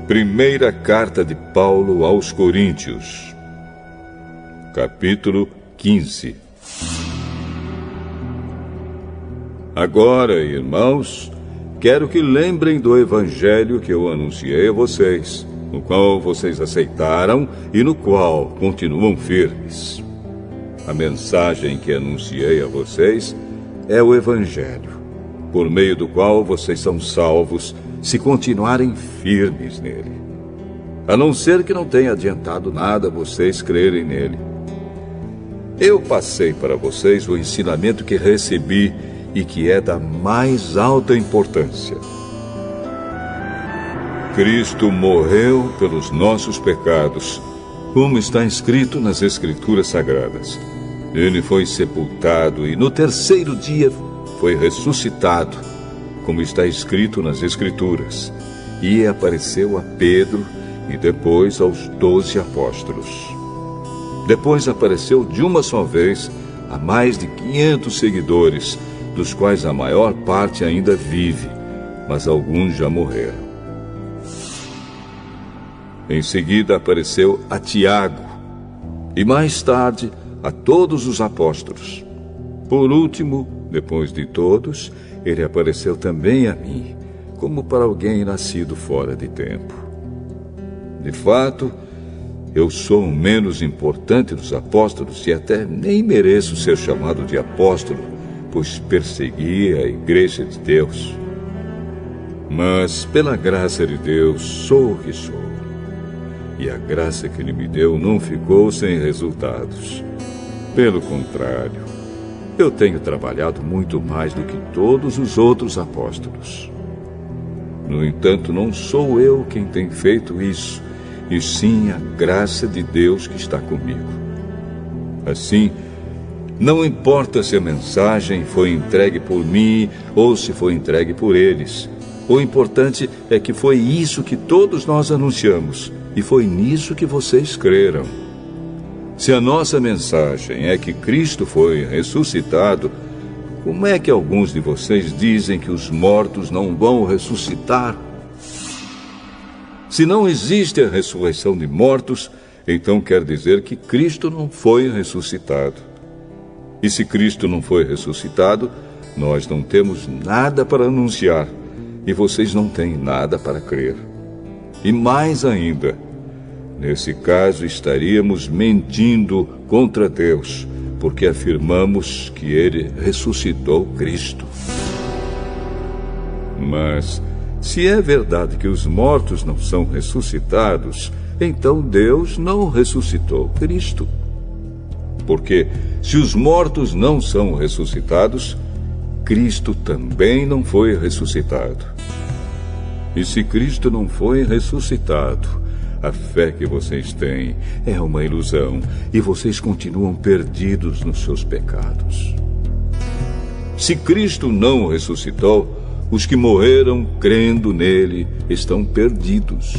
Primeira carta de Paulo aos Coríntios, capítulo 15. Agora, irmãos, quero que lembrem do evangelho que eu anunciei a vocês, no qual vocês aceitaram e no qual continuam firmes. A mensagem que anunciei a vocês é o evangelho, por meio do qual vocês são salvos, se continuarem firmes nele. A não ser que não tenha adiantado nada vocês crerem nele. Eu passei para vocês o ensinamento que recebi e que é da mais alta importância. Cristo morreu pelos nossos pecados, como está escrito nas Escrituras Sagradas. Ele foi sepultado e no terceiro dia foi ressuscitado, como está escrito nas Escrituras, e apareceu a Pedro e depois aos 12 apóstolos. Depois apareceu de uma só vez a mais de 500 seguidores, dos quais a maior parte ainda vive, mas alguns já morreram. Em seguida apareceu a Tiago, e mais tarde a todos os apóstolos. Por último, depois de todos, ele apareceu também a mim, como para alguém nascido fora de tempo. De fato, eu sou o menos importante dos apóstolos e até nem mereço ser chamado de apóstolo, pois persegui a igreja de Deus. Mas, pela graça de Deus, sou o que sou. E a graça que Ele me deu não ficou sem resultados. Pelo contrário, eu tenho trabalhado muito mais do que todos os outros apóstolos. No entanto, não sou eu quem tem feito isso, e sim a graça de Deus que está comigo. Assim, não importa se a mensagem foi entregue por mim ou se foi entregue por eles. O importante é que foi isso que todos nós anunciamos, e foi nisso que vocês creram. Se a nossa mensagem é que Cristo foi ressuscitado, como é que alguns de vocês dizem que os mortos não vão ressuscitar? Se não existe a ressurreição de mortos, então quer dizer que Cristo não foi ressuscitado. E se Cristo não foi ressuscitado, nós não temos nada para anunciar, e vocês não têm nada para crer. E mais ainda, nesse caso estaríamos mentindo contra Deus, porque afirmamos que Ele ressuscitou Cristo. Mas, se é verdade que os mortos não são ressuscitados, então Deus não ressuscitou Cristo. Porque, se os mortos não são ressuscitados, Cristo também não foi ressuscitado. E se Cristo não foi ressuscitado, a fé que vocês têm é uma ilusão e vocês continuam perdidos nos seus pecados. Se Cristo não ressuscitou, os que morreram crendo nele estão perdidos.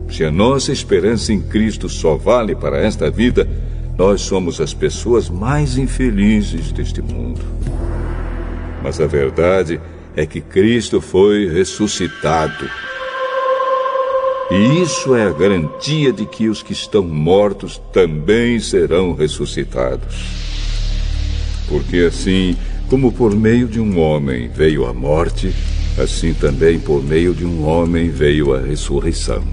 Se a nossa esperança em Cristo só vale para esta vida, nós somos as pessoas mais infelizes deste mundo. Mas a verdade é que Cristo foi ressuscitado. E isso é a garantia de que os que estão mortos também serão ressuscitados. Porque assim, como por meio de um homem veio a morte, assim também por meio de um homem veio a ressurreição.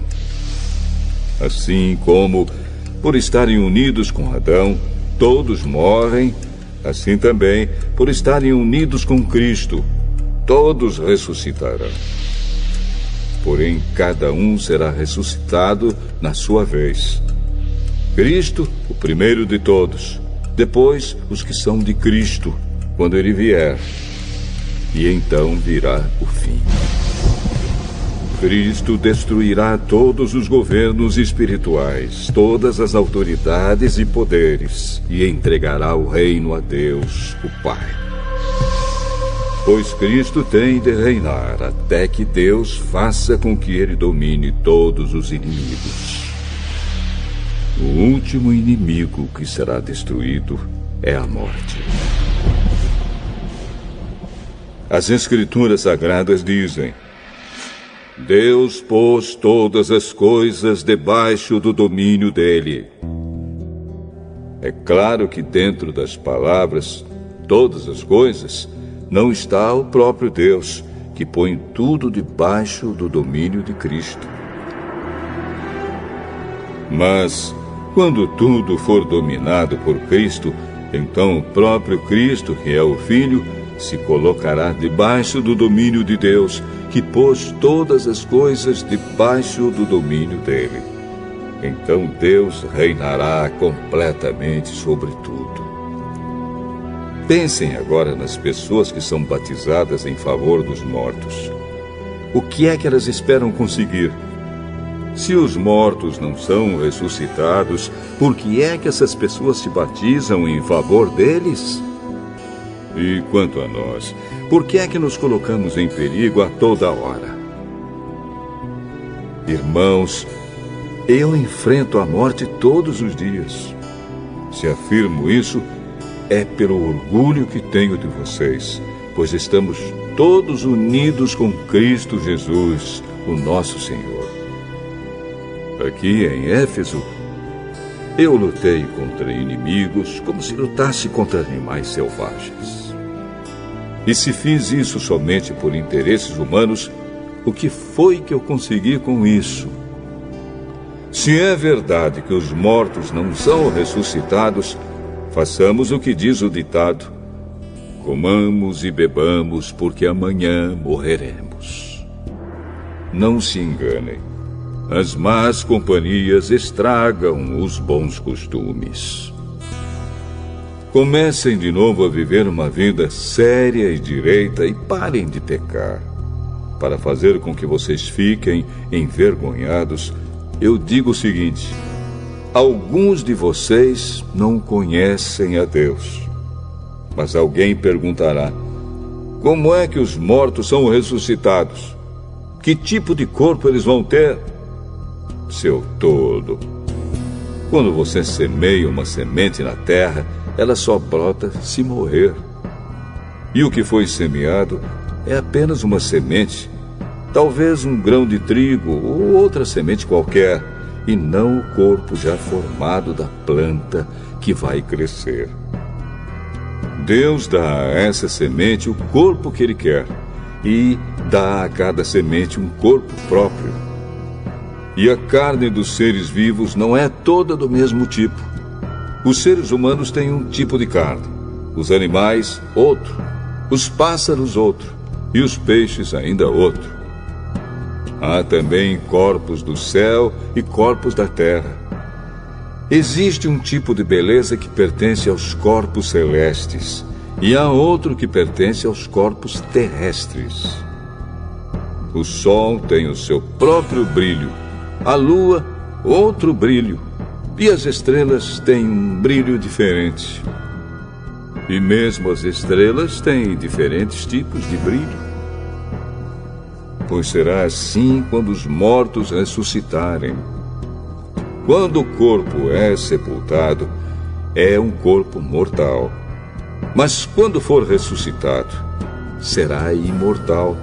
Assim como, por estarem unidos com Adão, todos morrem, assim também, por estarem unidos com Cristo, todos ressuscitarão. Porém, cada um será ressuscitado na sua vez. Cristo, o primeiro de todos. Depois, os que são de Cristo, quando Ele vier. E então virá o fim. Cristo destruirá todos os governos espirituais, todas as autoridades e poderes, e entregará o reino a Deus, o Pai. Pois Cristo tem de reinar até que Deus faça com que Ele domine todos os inimigos. O último inimigo que será destruído é a morte. As Escrituras Sagradas dizem: Deus pôs todas as coisas debaixo do domínio dele. É claro que dentro das palavras, todas as coisas, não está o próprio Deus, que põe tudo debaixo do domínio de Cristo. Mas, quando tudo for dominado por Cristo, então o próprio Cristo, que é o Filho, se colocará debaixo do domínio de Deus, que pôs todas as coisas debaixo do domínio dele. Então Deus reinará completamente sobre tudo. Pensem agora nas pessoas que são batizadas em favor dos mortos. O que é que elas esperam conseguir? Se os mortos não são ressuscitados, por que é que essas pessoas se batizam em favor deles? E quanto a nós, por que é que nos colocamos em perigo a toda hora? Irmãos, eu enfrento a morte todos os dias. Se afirmo isso, é pelo orgulho que tenho de vocês, pois estamos todos unidos com Cristo Jesus, o nosso Senhor. Aqui em Éfeso, eu lutei contra inimigos como se lutasse contra animais selvagens. E se fiz isso somente por interesses humanos, o que foi que eu consegui com isso? Se é verdade que os mortos não são ressuscitados, façamos o que diz o ditado: comamos e bebamos, porque amanhã morreremos. Não se enganem. As más companhias estragam os bons costumes. Comecem de novo a viver uma vida séria e direita e parem de pecar. Para fazer com que vocês fiquem envergonhados, eu digo o seguinte: alguns de vocês não conhecem a Deus. Mas alguém perguntará: como é que os mortos são ressuscitados? Que tipo de corpo eles vão ter? Seu tolo! Quando você semeia uma semente na terra, ela só brota se morrer. E o que foi semeado é apenas uma semente, talvez um grão de trigo ou outra semente qualquer, e não o corpo já formado da planta que vai crescer. Deus dá a essa semente o corpo que Ele quer e dá a cada semente um corpo próprio. E a carne dos seres vivos não é toda do mesmo tipo. Os seres humanos têm um tipo de carne, os animais, outro, os pássaros, outro, e os peixes, ainda outro. Há também corpos do céu e corpos da terra. Existe um tipo de beleza que pertence aos corpos celestes, e há outro que pertence aos corpos terrestres. O sol tem o seu próprio brilho, a lua, outro brilho, e as estrelas têm um brilho diferente. E mesmo as estrelas têm diferentes tipos de brilho. Pois será assim quando os mortos ressuscitarem. Quando o corpo é sepultado, é um corpo mortal. Mas quando for ressuscitado, será imortal.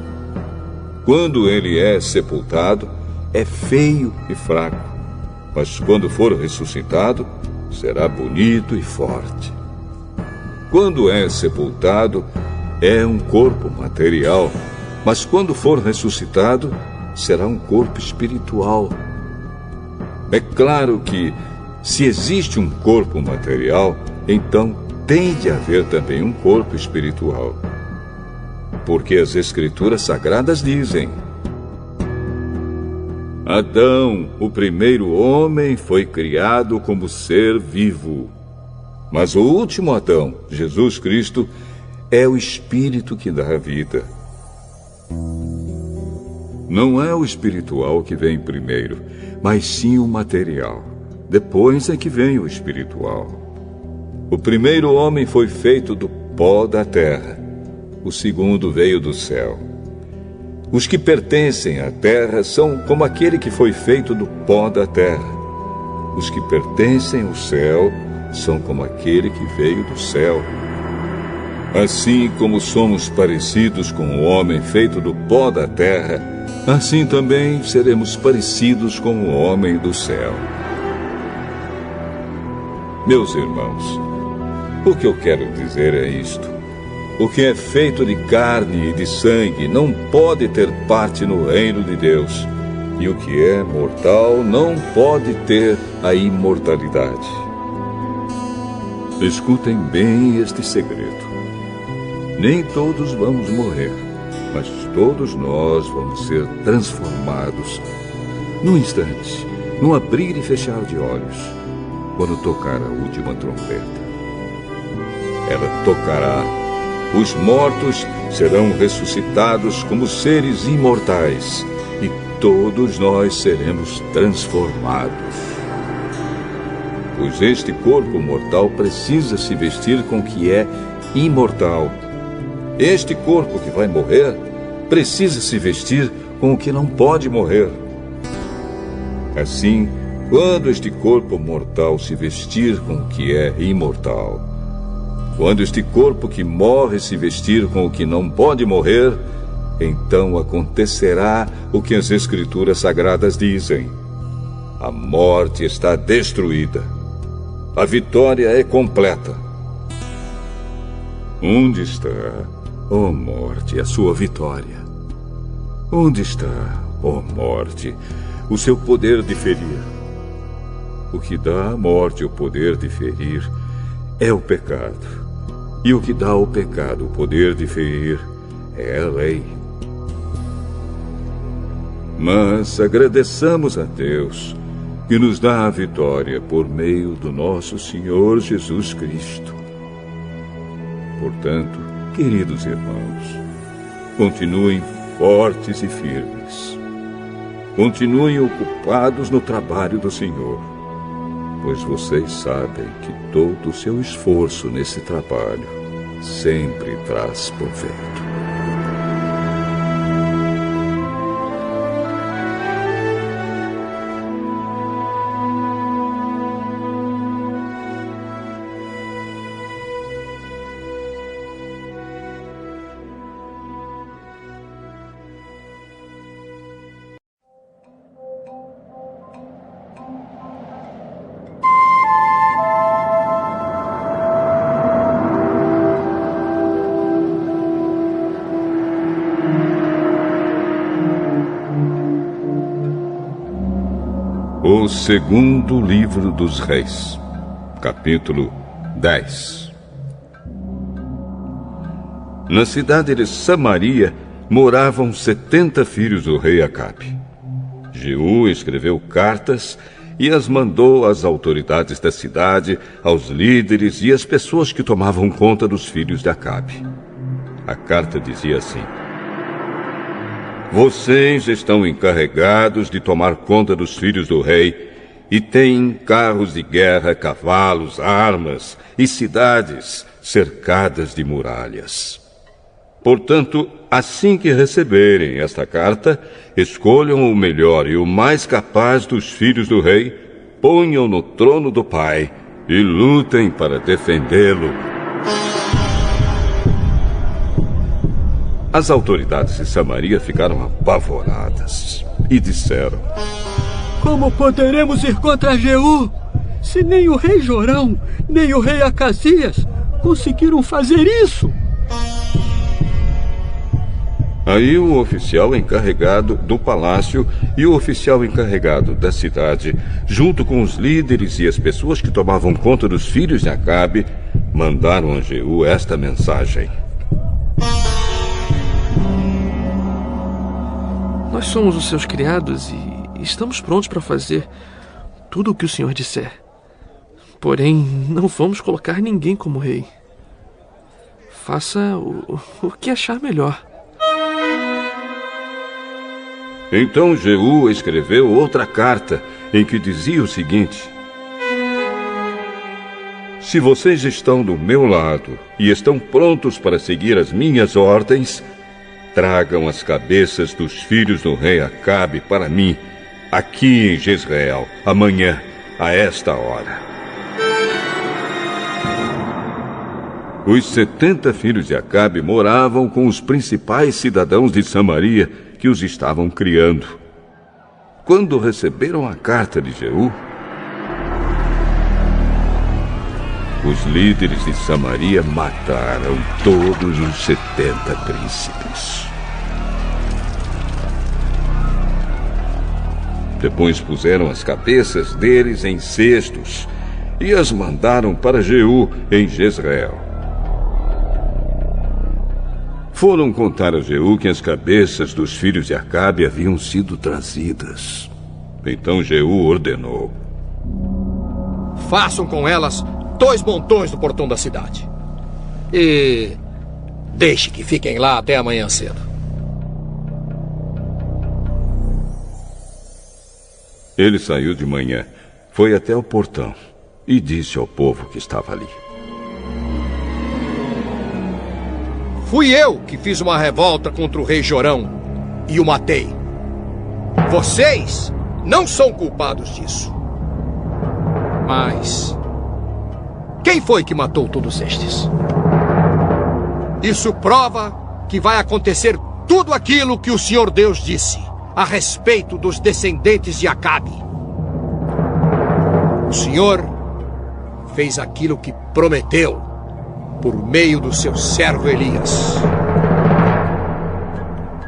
Quando ele é sepultado, é feio e fraco. Mas quando for ressuscitado, será bonito e forte. Quando é sepultado, é um corpo material, mas quando for ressuscitado, será um corpo espiritual. É claro que, se existe um corpo material, então tem de haver também um corpo espiritual. Porque as Escrituras Sagradas dizem: Adão, o primeiro homem, foi criado como ser vivo. Mas o último Adão, Jesus Cristo, é o Espírito que dá a vida. Não é o espiritual que vem primeiro, mas sim o material. Depois é que vem o espiritual. O primeiro homem foi feito do pó da terra. O segundo veio do céu. Os que pertencem à terra são como aquele que foi feito do pó da terra. Os que pertencem ao céu são como aquele que veio do céu. Assim como somos parecidos com o homem feito do pó da terra, assim também seremos parecidos com o homem do céu. Meus irmãos, o que eu quero dizer é isto: o que é feito de carne e de sangue não pode ter parte no reino de Deus, e o que é mortal não pode ter a imortalidade. Escutem bem este segredo. Nem todos vamos morrer, mas todos nós vamos ser transformados num instante, num abrir e fechar de olhos, quando tocar a última trombeta. Ela tocará. Os mortos serão ressuscitados como seres imortais, e todos nós seremos transformados. Pois este corpo mortal precisa se vestir com o que é imortal. Este corpo que vai morrer precisa se vestir com o que não pode morrer. Assim, quando este corpo mortal se vestir com o que é imortal, quando este corpo que morre se vestir com o que não pode morrer, então acontecerá o que as Escrituras Sagradas dizem: a morte está destruída. A vitória é completa. Onde está, ó morte, a sua vitória? Onde está, ó morte, o seu poder de ferir? O que dá à morte o poder de ferir é o pecado. E o que dá ao pecado o poder de ferir é a lei. Mas agradeçamos a Deus, que nos dá a vitória por meio do nosso Senhor Jesus Cristo. Portanto, queridos irmãos, continuem fortes e firmes. Continuem ocupados no trabalho do Senhor, pois vocês sabem que todo o seu esforço nesse trabalho sempre traz proveito. O segundo livro dos Reis, capítulo 10. Na cidade de Samaria moravam 70 filhos do rei Acabe. Jeú escreveu cartas e as mandou às autoridades da cidade, aos líderes e às pessoas que tomavam conta dos filhos de Acabe. A carta dizia assim: vocês estão encarregados de tomar conta dos filhos do rei e têm carros de guerra, cavalos, armas e cidades cercadas de muralhas. Portanto, assim que receberem esta carta, escolham o melhor e o mais capaz dos filhos do rei, ponham no trono do pai e lutem para defendê-lo. As autoridades de Samaria ficaram apavoradas e disseram: como poderemos ir contra Jeú, se nem o rei Jorão, nem o rei Acasias conseguiram fazer isso? Aí o oficial encarregado do palácio e o oficial encarregado da cidade, junto com os líderes e as pessoas que tomavam conta dos filhos de Acabe, mandaram a Jeú esta mensagem: nós somos os seus criados e estamos prontos para fazer tudo o que o senhor disser. Porém, não vamos colocar ninguém como rei. Faça o que achar melhor. Então Jeú escreveu outra carta em que dizia o seguinte: se vocês estão do meu lado e estão prontos para seguir as minhas ordens, tragam as cabeças dos filhos do rei Acabe para mim, aqui em Jezreel, amanhã, a esta hora. Os 70 filhos de Acabe moravam com os principais cidadãos de Samaria que os estavam criando. Quando receberam a carta de Jeú, os líderes de Samaria mataram todos os 70 príncipes. Depois puseram as cabeças deles em cestos e as mandaram para Jeú, em Jezreel. Foram contar a Jeú que as cabeças dos filhos de Acabe haviam sido trazidas. Então Jeú ordenou: façam com elas 2 montões do portão da cidade. E deixe que fiquem lá até amanhã cedo. Ele saiu de manhã, foi até o portão e disse ao povo que estava ali: fui eu que fiz uma revolta contra o rei Jorão e o matei. Vocês não são culpados disso. Mas quem foi que matou todos estes? Isso prova que vai acontecer tudo aquilo que o Senhor Deus disse a respeito dos descendentes de Acabe. O Senhor fez aquilo que prometeu por meio do seu servo Elias.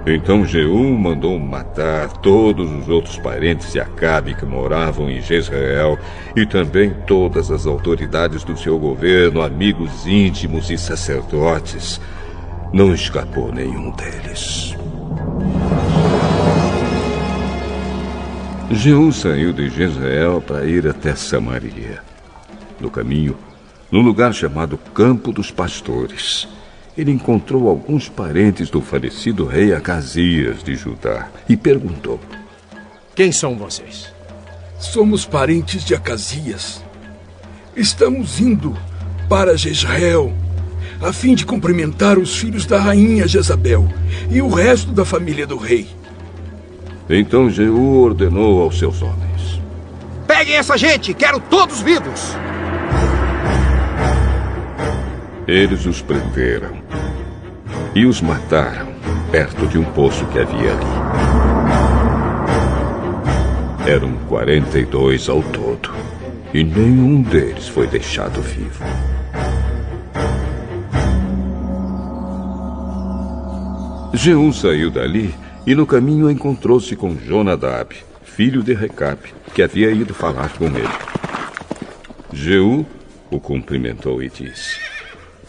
Então Jeú mandou matar todos os outros parentes de Acabe que moravam em Jezreel e também todas as autoridades do seu governo, amigos íntimos e sacerdotes. Não escapou nenhum deles. Jeú saiu de Jezreel para ir até Samaria. No caminho, num lugar chamado Campo dos Pastores, ele encontrou alguns parentes do falecido rei Acasias de Judá e perguntou: quem são vocês? Somos parentes de Acasias. Estamos indo para Jezreel a fim de cumprimentar os filhos da rainha Jezabel e o resto da família do rei. Então Jeú ordenou aos seus homens: peguem essa gente, quero todos vivos. Eles os prenderam e os mataram perto de um poço que havia ali. Eram 42 ao todo e nenhum deles foi deixado vivo. Jeú saiu dali e no caminho encontrou-se com Jonadab, filho de Recabe, que havia ido falar com ele. Jeú o cumprimentou e disse: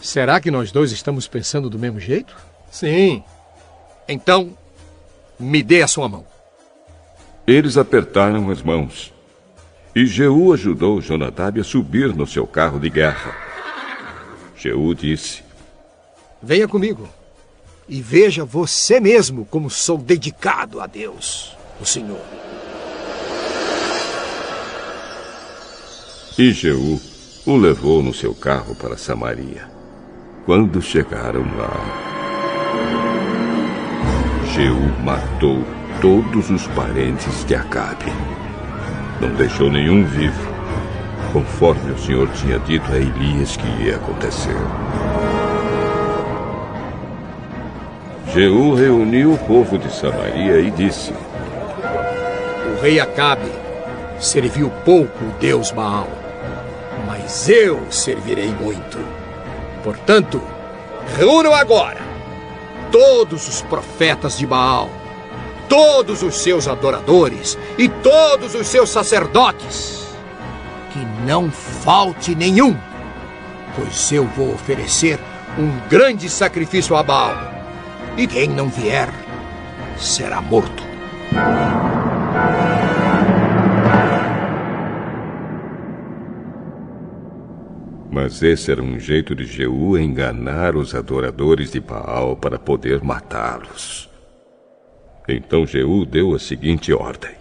será que nós dois estamos pensando do mesmo jeito? Sim. Então, me dê a sua mão. Eles apertaram as mãos. E Jeú ajudou Jonadab a subir no seu carro de guerra. Jeú disse: venha comigo e veja você mesmo como sou dedicado a Deus, o Senhor. E Jeú o levou no seu carro para Samaria. Quando chegaram lá, Jeú matou todos os parentes de Acabe. Não deixou nenhum vivo, conforme o Senhor tinha dito a Elias que ia acontecer. Jeú reuniu o povo de Samaria e disse: o rei Acabe serviu pouco o Deus Baal, mas eu servirei muito. Portanto, reúnam agora todos os profetas de Baal, todos os seus adoradores e todos os seus sacerdotes. Que não falte nenhum, pois eu vou oferecer um grande sacrifício a Baal. E quem não vier será morto. Mas esse era um jeito de Jeú enganar os adoradores de Baal para poder matá-los. Então Jeú deu a seguinte ordem: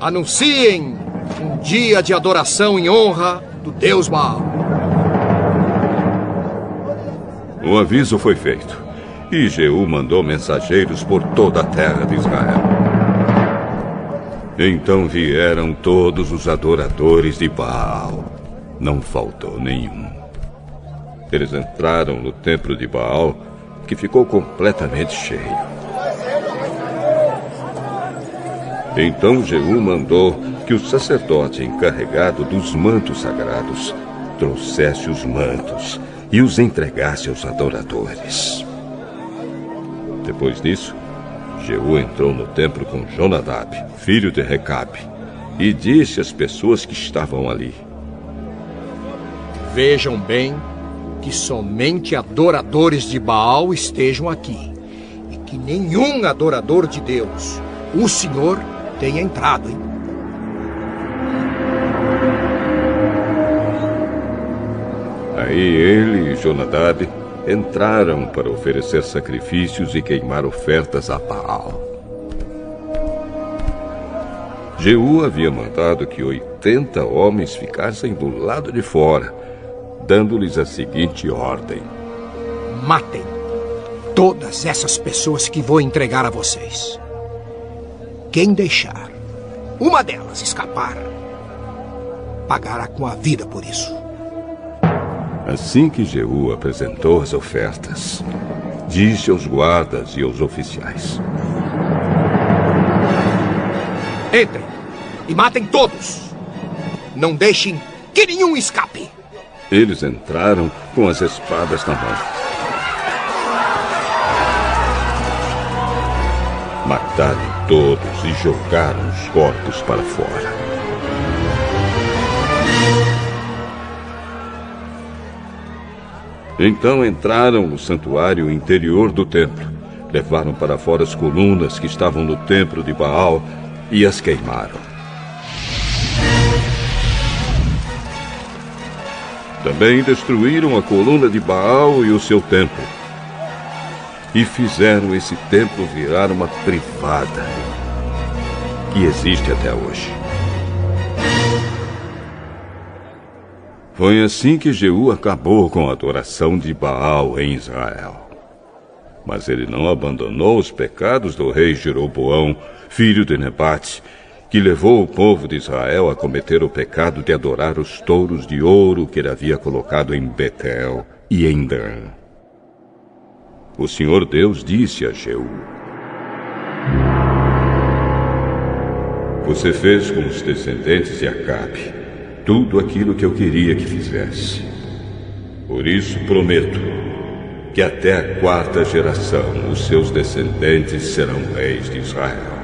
anunciem um dia de adoração em honra do Deus Baal. O aviso foi feito, e Jeú mandou mensageiros por toda a terra de Israel. Então vieram todos os adoradores de Baal. Não faltou nenhum. Eles entraram no templo de Baal, que ficou completamente cheio. Então Jeú mandou que o sacerdote encarregado dos mantos sagrados trouxesse os mantos e os entregasse aos adoradores. Depois disso, Jeú entrou no templo com Jonadab, filho de Recabe, e disse às pessoas que estavam ali: Vejam bem que somente adoradores de Baal estejam aqui, e que nenhum adorador de Deus, o Senhor, tenha entrado, hein? Aí ele e Jonadab entraram para oferecer sacrifícios e queimar ofertas a Baal. Jeú havia mandado que 80 homens ficassem do lado de fora, dando-lhes a seguinte ordem: Matem todas essas pessoas que vou entregar a vocês. Quem deixar uma delas escapar, pagará com a vida por isso. Assim que Jeú apresentou as ofertas, disse aos guardas e aos oficiais: Entrem e matem todos. Não deixem que nenhum escape. Eles entraram com as espadas na mão. Mataram todos e jogaram os corpos para fora. Então entraram no santuário interior do templo, levaram para fora as colunas que estavam no templo de Baal e as queimaram. Também destruíram a coluna de Baal e o seu templo. E fizeram esse templo virar uma privada, que existe até hoje. Foi assim que Jeú acabou com a adoração de Baal em Israel. Mas ele não abandonou os pecados do rei Jeroboão, filho de Nebate, que levou o povo de Israel a cometer o pecado de adorar os touros de ouro que ele havia colocado em Betel e em Dan. O Senhor Deus disse a Jeú: Você fez com os descendentes de Acabe tudo aquilo que eu queria que fizesse. Por isso prometo que até a 4ª geração os seus descendentes serão reis de Israel.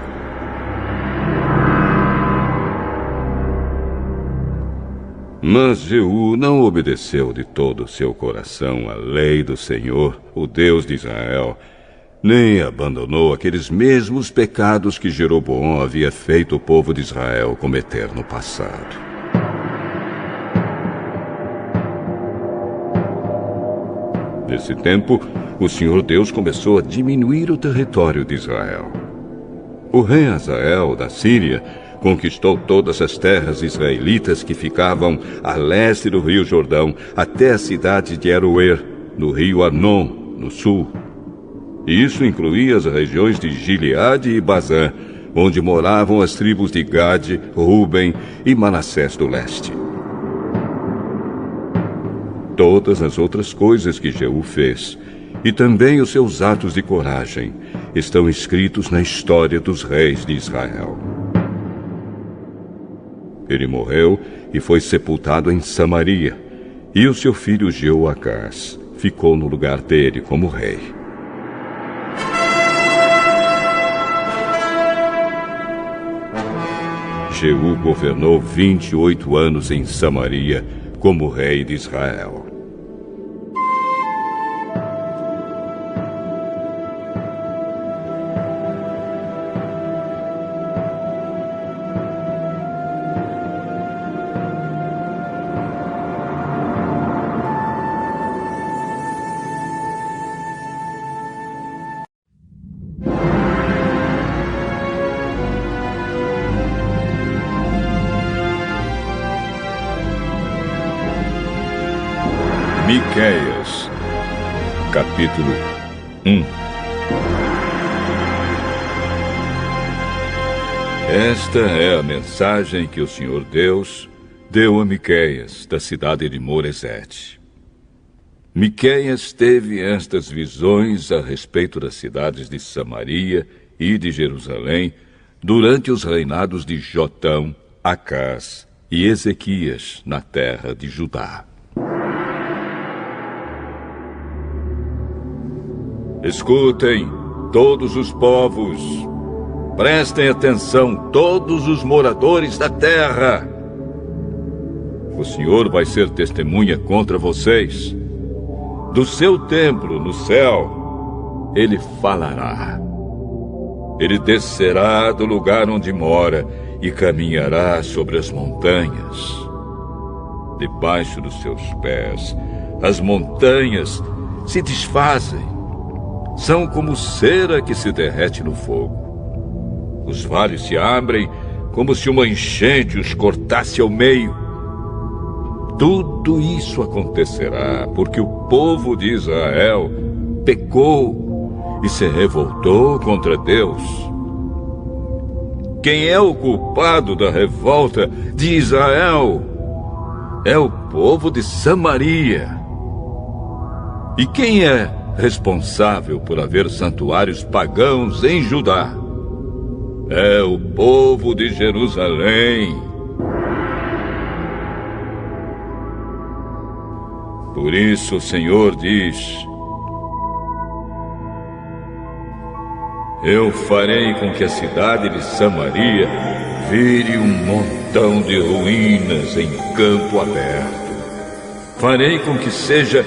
Mas Jeú não obedeceu de todo o seu coração à lei do Senhor, o Deus de Israel, nem abandonou aqueles mesmos pecados que Jeroboão havia feito o povo de Israel cometer no passado. Nesse tempo, o Senhor Deus começou a diminuir o território de Israel. O rei Hazael, da Síria, conquistou todas as terras israelitas que ficavam a leste do rio Jordão, até a cidade de Aroer, no rio Arnon, no sul. E isso incluía as regiões de Gileade e Bazã, onde moravam as tribos de Gade, Ruben e Manassés do leste. Todas as outras coisas que Jeú fez, e também os seus atos de coragem, estão escritos na história dos reis de Israel. Ele morreu e foi sepultado em Samaria, e o seu filho Jeoacás ficou no lugar dele como rei. Jeú governou 28 anos em Samaria como rei de Israel. Miqueias, capítulo 1. Esta é a mensagem que o Senhor Deus deu a Miqueias, da cidade de Moresete. Miqueias teve estas visões a respeito das cidades de Samaria e de Jerusalém, durante os reinados de Jotão, Acás e Ezequias, na terra de Judá. Escutem, todos os povos, prestem atenção, todos os moradores da terra. O Senhor vai ser testemunha contra vocês. Do seu templo no céu, Ele falará. Ele descerá do lugar onde mora e caminhará sobre as montanhas. Debaixo dos seus pés, as montanhas se desfazem. São como cera que se derrete no fogo. Os vales se abrem como se uma enchente os cortasse ao meio. Tudo isso acontecerá porque o povo de Israel pecou e se revoltou contra Deus. Quem é o culpado da revolta de Israel? É o povo de Samaria. E quem é responsável por haver santuários pagãos em Judá? É o povo de Jerusalém. Por isso o Senhor diz: eu farei com que a cidade de Samaria vire um montão de ruínas em campo aberto. Farei com que seja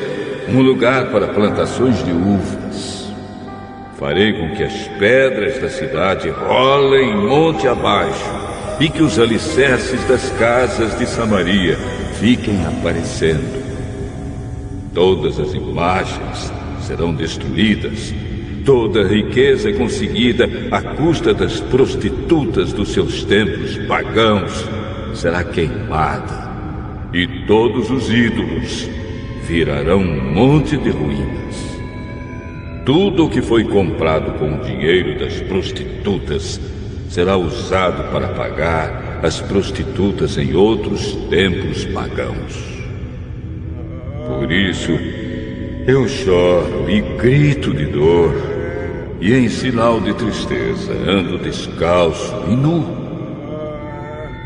um lugar para plantações de uvas. Farei com que as pedras da cidade rolem monte abaixo e que os alicerces das casas de Samaria fiquem aparecendo. Todas as imagens serão destruídas. Toda a riqueza conseguida à custa das prostitutas dos seus templos pagãos será queimada. E todos os ídolos virarão um monte de ruínas. Tudo o que foi comprado com o dinheiro das prostitutas será usado para pagar as prostitutas em outros templos pagãos. Por isso, eu choro e grito de dor, e em sinal de tristeza ando descalço e nu,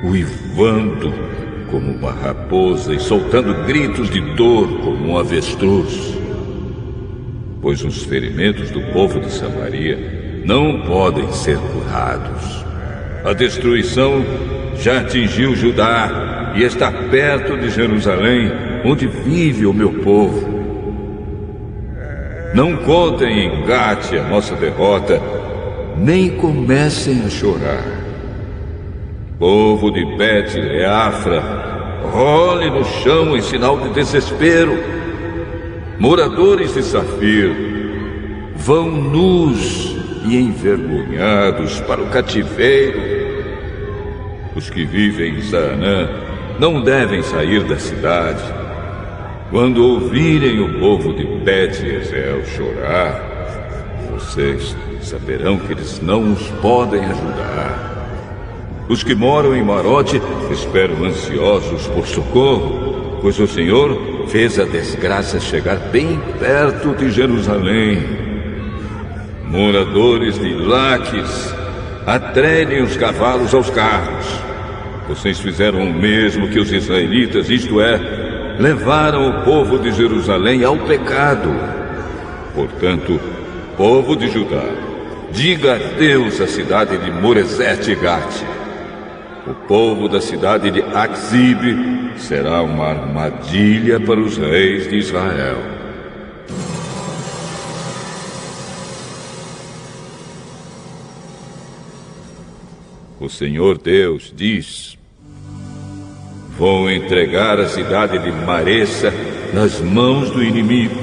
uivando como uma raposa e soltando gritos de dor como um avestruz. Pois os ferimentos do povo de Samaria não podem ser curados. A destruição já atingiu Judá e está perto de Jerusalém, onde vive o meu povo. Não contem em Gate a nossa derrota, nem comecem a chorar. Povo de Bet-Leafra, role no chão em sinal de desespero. Moradores de Safir, vão nus e envergonhados para o cativeiro. Os que vivem em Zaanã não devem sair da cidade. Quando ouvirem o povo de Bet-Ezel chorar, vocês saberão que eles não os podem ajudar. Os que moram em Marote esperam ansiosos por socorro, pois o Senhor fez a desgraça chegar bem perto de Jerusalém. Moradores de Laques, atrelhem os cavalos aos carros. Vocês fizeram o mesmo que os israelitas, isto é, levaram o povo de Jerusalém ao pecado. Portanto, povo de Judá, diga adeus à cidade de Moresete e Gate. O povo da cidade de Axibe será uma armadilha para os reis de Israel. O Senhor Deus diz: vou entregar a cidade de Maressa nas mãos do inimigo,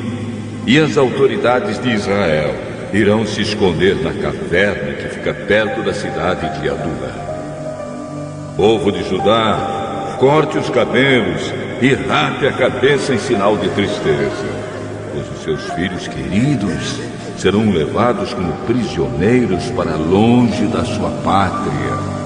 e as autoridades de Israel irão se esconder na caverna que fica perto da cidade de Adulá. Povo de Judá, corte os cabelos e rape a cabeça em sinal de tristeza, pois os seus filhos queridos serão levados como prisioneiros para longe da sua pátria.